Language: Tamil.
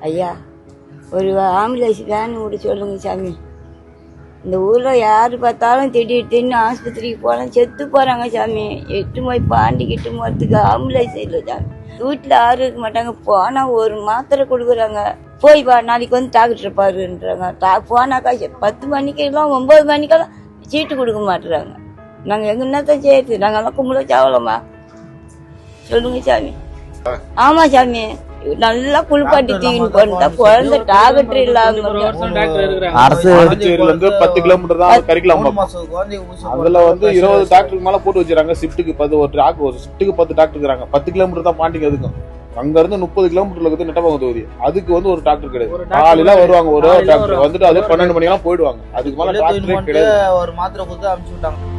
ஐயா ஒரு ஆம்புலன்ஸ் வேன் விட சொல்லுங்க சாமி. இந்த ஊரில் யார் பார்த்தாலும் திடீர்னு ஆஸ்பத்திரிக்கு போனால் செத்து போகிறாங்க சாமி. எட்டு போய் பாண்டிக்கிட்டு போகிறதுக்கு ஆம்புலன்ஸ் இல்லை சாமி. வீட்டில் யாரும் இருக்க மாட்டாங்க. போனால் ஒரு மாத்திரை கொடுக்குறாங்க. போய் வா நாளைக்கு வந்து டாக்டர் பாருன்றாங்க. போனாக்கா 10 மணிக்கெல்லாம் 9 மணிக்கெல்லாம் சீட்டு கொடுக்க மாட்டுறாங்க. நாங்கள் எங்க என்னத்தான் செய்யுது? நாங்கெல்லாம் கும்பல சாவலமா சொல்லுங்க சாமி. ஆமா சாமி, நல்லா குளிப்பாட்டி தூக்கின்னு போனா குழந்தை டாக்டர் இல்லாம அரசு 10 கிலோமீட்டர் தான் கரிக்கலாம். அதுல 20 டாக்டருக்கு மேல போட்டு வச்சிருக்காங்க. ஷிப்டுக்கு 10 ஒரு ஷிப்டுக்கு 10 டாக்டர் இருக்காங்க. 10 கிலோமீட்டர் தான் பாண்டிக்கு. அதுக்கும் அங்க இருந்து 30 கிலோமீட்டர்ல இருக்குது நெட்டபாக்கம் தொகுதி. அதுக்கு ஒரு டாக்டர் கிடையாது. காலையில வருவாங்க ஒரு டாக்டர் வந்துட்டு அது 12 மணிக்கெல்லாம் போயிடுவாங்க. அதுக்கு மேல டாக்டரே கிடையாது. ஒரு மாத்திரை கொடுத்து அனுப்பிச்சு விட்டாங்க.